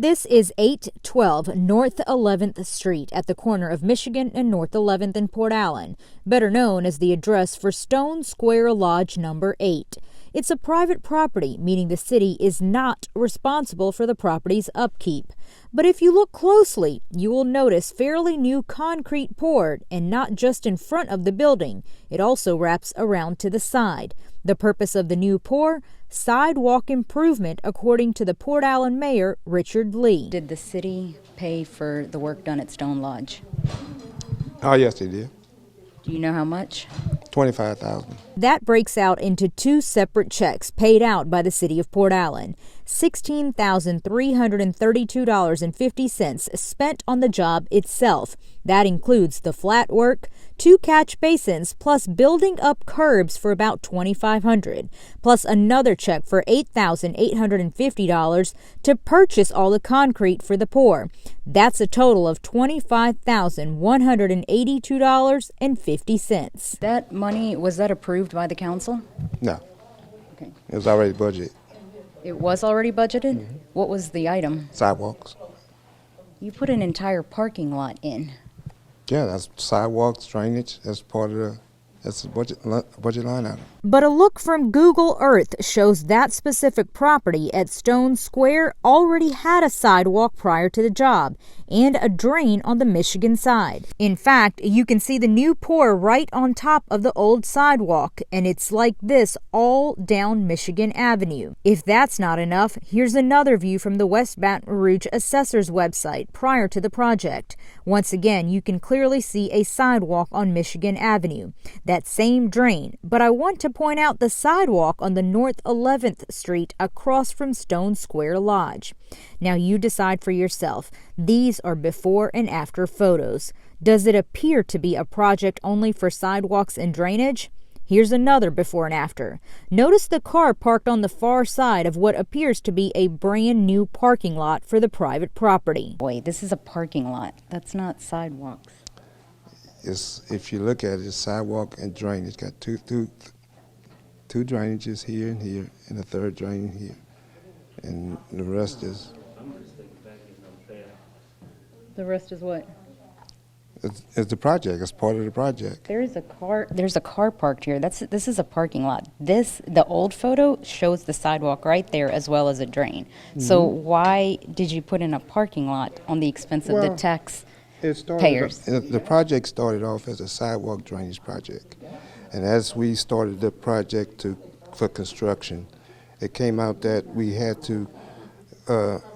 This is 812 North 11th Street at the corner of Michigan and North 11th in Port Allen, better known as the address for Stone Square Lodge number 8. It's a private property, meaning the city is not responsible for the property's upkeep. But if you look closely, you will notice fairly new concrete poured, and not just in front of the building. It also wraps around to the side. The purpose of the new pour? Sidewalk improvement, according to the Port Allen Mayor, Richard Lee. Did the city pay for the work done at Stone Lodge? Oh, yes, they did. Do you know how much? $25,000. That breaks out into two separate checks paid out by the city of Port Allen. $16,332.50 spent on the job itself. That includes the flat work, 2 catch basins, plus building up curbs for about $2,500, plus another check for $8,850 to purchase all the concrete for the pour. That's a total of $25,182.50. That money, was that approved by the council? No, Okay. it was already budgeted. It was already budgeted? Mm-hmm. What was the item? Sidewalks. You put an entire parking lot in. Yeah, that's sidewalks, drainage. That's part of that's a budget line item. But a look from Google Earth shows that specific property at Stone Square already had a sidewalk prior to the job and a drain on the Michigan side. In fact, you can see the new pour right on top of the old sidewalk, and it's like this all down Michigan Avenue. If that's not enough, here's another view from the West Baton Rouge Assessor's website prior to the project. Once again, you can clearly see a sidewalk on Michigan Avenue. That same drain, but I want to point out the sidewalk on the North 11th Street across from Stone Square Lodge. Now you decide for yourself. These are before and after photos. Does it appear to be a project only for sidewalks and drainage? Here's another before and after. Notice the car parked on the far side of what appears to be a brand new parking lot for the private property. Wait, this is a parking lot. That's not sidewalks. If you look at it, it's sidewalk and drainage. It's got two drainages here and here, and a third drain here, and the rest is. The rest is what? It's the project. It's part of the project. There's a car parked here. This is a parking lot. The old photo shows the sidewalk right there as well as a drain. Mm-hmm. So why did you put in a parking lot on the expense of the tax payers? The project started off as a sidewalk drainage project. And as we started the project for construction, it came out that we had to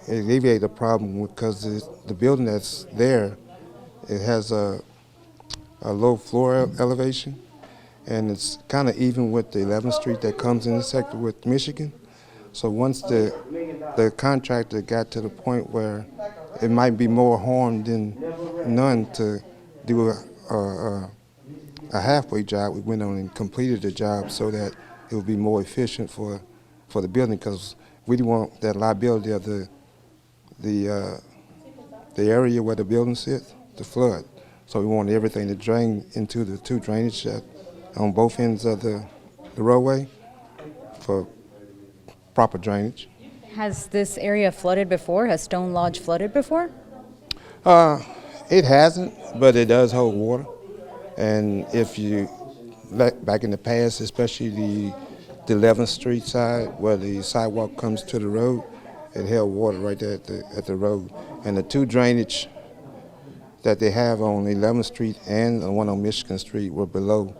alleviate the problem because the building that's there, it has a low floor elevation, and it's kind of even with the 11th Street that comes in the sector with Michigan. So once the contractor got to the point where it might be more harm than none to do a halfway job, we went on and completed the job so that it would be more efficient for the building, because we didn't want that liability of the area where the building sits to flood. So we wanted everything to drain into the 2 drainage on both ends of the roadway for proper drainage. Has this area flooded before? Has Stone Lodge flooded before? It hasn't, but it does hold water. And if you look back in the past, especially the 11th Street side where the sidewalk comes to the road, it held water right there at the road. And the 2 drainage that they have on 11th Street and the one on Michigan Street were below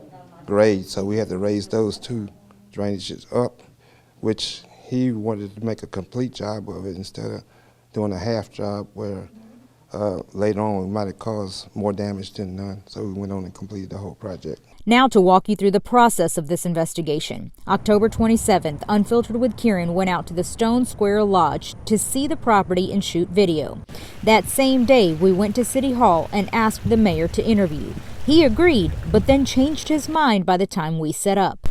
grade, so we had to raise those 2 drainages up, which he wanted to make a complete job of it instead of doing a half job where later on we might have caused more damage than none. So we went on and completed the whole project. Now to walk you through the process of this investigation. October 27th, Unfiltered with Kieran went out to the Stone Square Lodge to see the property and shoot video. That same day, we went to City Hall and asked the mayor to interview. He agreed, but then changed his mind by the time we set up.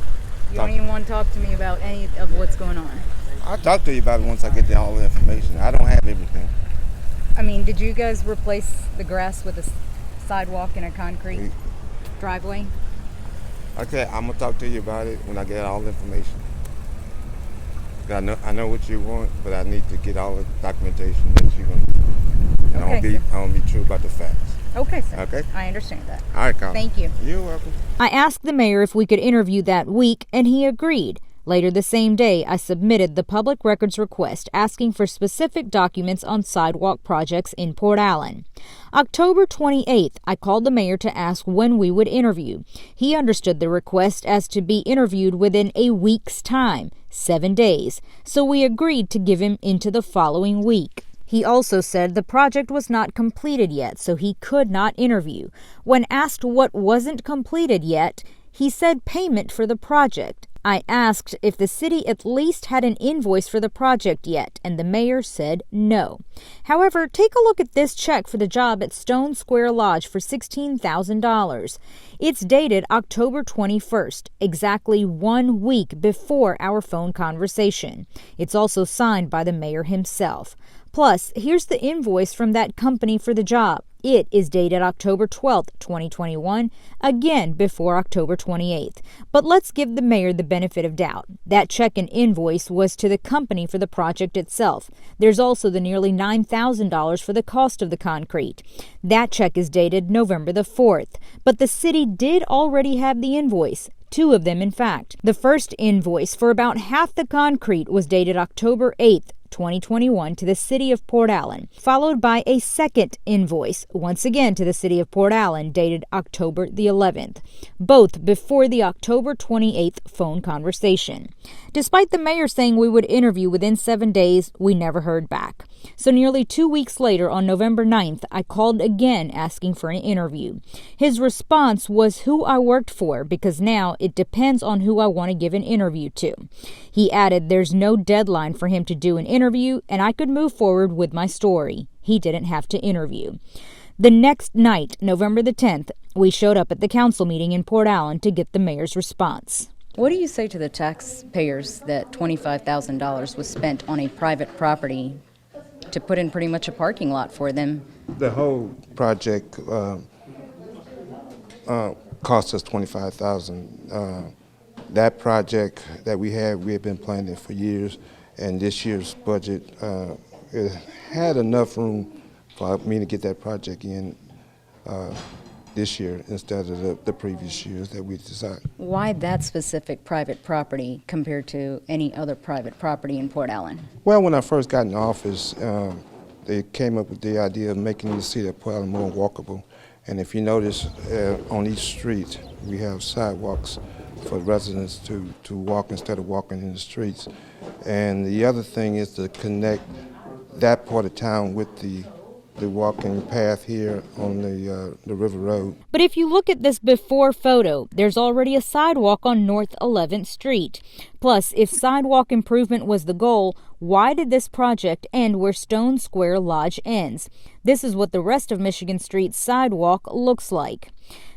You don't even want to talk to me about any of what's going on? I'll talk to you about it once I get all the information. I don't have everything. I mean, did you guys replace the grass with a sidewalk and a concrete driveway? Okay, I'm going to talk to you about it when I get all the information. I know what you want, but I need to get all the documentation that you're going to. And Okay, I want to be true about the facts. Okay, sir. Okay? I understand that. All right, Colin. Thank you. You're welcome. I asked the mayor if we could interview that week, and he agreed. Later the same day, I submitted the public records request asking for specific documents on sidewalk projects in Port Allen. October 28th, I called the mayor to ask when we would interview. He understood the request as to be interviewed within a week's time, 7 days, so we agreed to give him into the following week. He also said the project was not completed yet, so he could not interview. When asked what wasn't completed yet, he said payment for the project. I asked if the city at least had an invoice for the project yet, and the mayor said no. However, take a look at this check for the job at Stone Square Lodge for $16,000. It's dated October 21st, exactly 1 week before our phone conversation. It's also signed by the mayor himself. Plus, here's the invoice from that company for the job. It is dated October 12th, 2021, again before October 28th. But let's give the mayor the benefit of doubt. That check and invoice was to the company for the project itself. There's also the nearly $9,000 for the cost of the concrete. That check is dated November the 4th. But the city did already have the invoice. 2 of them, in fact. The first invoice for about half the concrete was dated October 8th, 2021 to the city of Port Allen, followed by a second invoice, once again to the city of Port Allen, dated October the 11th, both before the October 28th phone conversation. Despite the mayor saying we would interview within 7 days, we never heard back. So nearly 2 weeks later, on November 9th, I called again asking for an interview. His response was who I worked for, because now it depends on who I want to give an interview to. He added there's no deadline for him to do an interview, and I could move forward with my story. He didn't have to interview. The next night, November the 10th, we showed up at the council meeting in Port Allen to get the mayor's response. What do you say to the taxpayers that $25,000 was spent on a private property to put in pretty much a parking lot for them? The whole project cost us $25,000. That project that we had been planning for years, and this year's budget it had enough room for me to get that project in this year instead of the previous years that we decided. Why that specific private property compared to any other private property in Port Allen? Well, when I first got in office, they came up with the idea of making the city of Port Allen more walkable. And if you notice, on each street, we have sidewalks for residents to walk instead of walking in the streets. And the other thing is to connect that part of town with the walking path here on the River Road. But if you look at this before photo, there's already a sidewalk on North 11th Street. Plus, if sidewalk improvement was the goal, why did this project end where Stone Square Lodge ends? This is what the rest of Michigan Street's sidewalk looks like.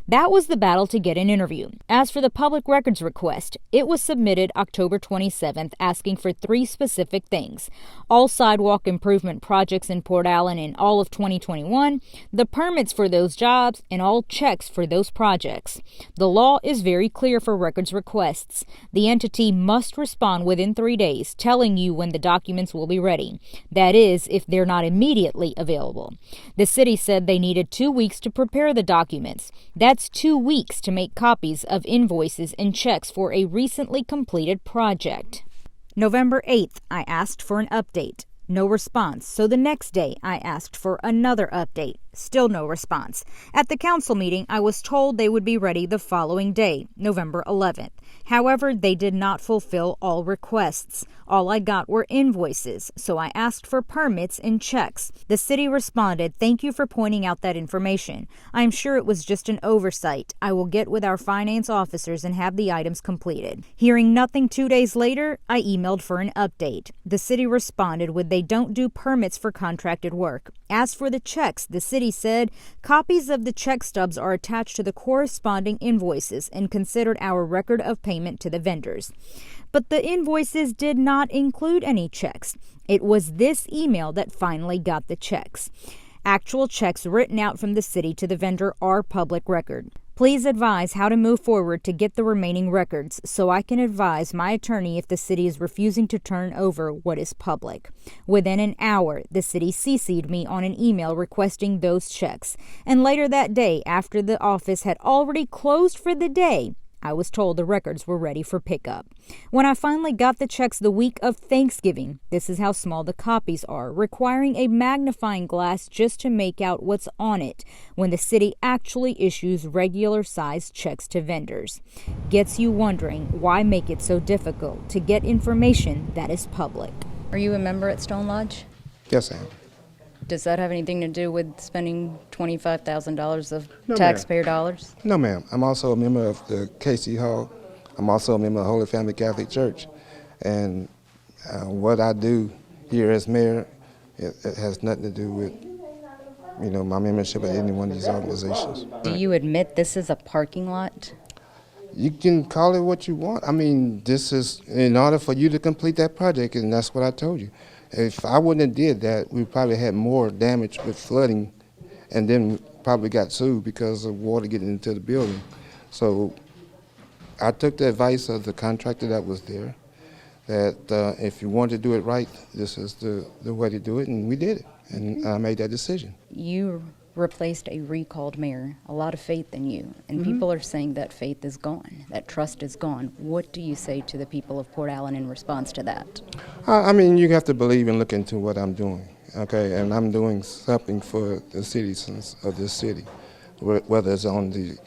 That was the battle to get an interview. As for the public records request, it was submitted October 27th asking for 3 specific things: all sidewalk improvement projects in Port Allen in all of 2021, the permits for those jobs, and all checks for those projects. The law is very clear for records requests. The entity must respond within 3 days, telling you when the documents will be ready. That is, if they're not immediately available. The city said they needed 2 weeks to prepare the documents. That's 2 weeks to make copies of invoices and checks for a recently completed project. November 8th, I asked for an update. No response. So the next day, I asked for another update. Still no response. At the council meeting, I was told they would be ready the following day, November 11th. However, they did not fulfill all requests. All I got were invoices, so I asked for permits and checks. The city responded, "Thank you for pointing out that information. I am sure it was just an oversight. I will get with our finance officers and have the items completed." Hearing nothing 2 days later, I emailed for an update. The city responded with they don't do permits for contracted work. As for the checks, the city said copies of the check stubs are attached to the corresponding invoices and considered our record of payment to the vendors. But the invoices did not include any checks. It was this email that finally got the checks. Actual checks written out from the city to the vendor are public record. Please advise how to move forward to get the remaining records so I can advise my attorney if the city is refusing to turn over what is public. Within an hour, the city CC'd me on an email requesting those checks. And later that day, after the office had already closed for the day, I was told the records were ready for pickup. When I finally got the checks the week of Thanksgiving, this is how small the copies are, requiring a magnifying glass just to make out what's on it when the city actually issues regular-sized checks to vendors. Gets you wondering, why make it so difficult to get information that is public? Are you a member at Stone Lodge? Yes, I am. Does that have anything to do with spending $25,000 of No, taxpayer dollars? No, ma'am. I'm also a member of the Casey Hall. I'm also a member of Holy Family Catholic Church. And what I do here as mayor, it has nothing to do with, my membership at any one of these organizations. Do you admit this is a parking lot? You can call it what you want. I mean, this is in order for you to complete that project, and that's what I told you. If I wouldn't have did that, we probably had more damage with flooding, and then probably got sued because of water getting into the building. So I took the advice of the contractor that was there, that if you want to do it right, this is the way to do it, and we did it, and I made that decision. You replaced a recalled mayor, a lot of faith in you, and people are saying that faith is gone, that trust is gone. What do you say to the people of Port Allen in response to that? I mean, you have to believe and look into what I'm doing, okay? And I'm doing something for the citizens of this city, whether it's on the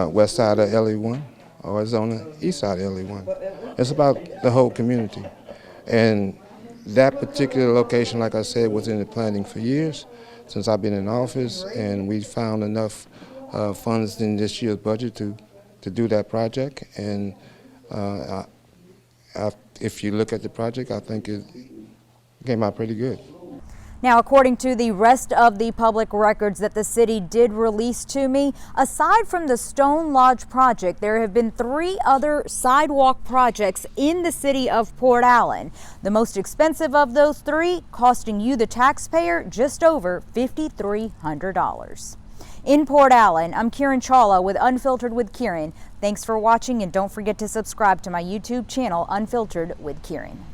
west side of LA1 or it's on the east side of LA1. It's about the whole community. And that particular location, like I said, was in the planning for years, since I've been in office, and we found enough funds in this year's budget to do that project. And if you look at the project, I think it came out pretty good. Now, according to the rest of the public records that the city did release to me, aside from the Stone Lodge project, there have been 3 other sidewalk projects in the city of Port Allen. The most expensive of those 3 costing you, the taxpayer, just over $5,300. In Port Allen, I'm Kieran Chawla with Unfiltered with Kieran. Thanks for watching, and don't forget to subscribe to my YouTube channel, Unfiltered with Kieran.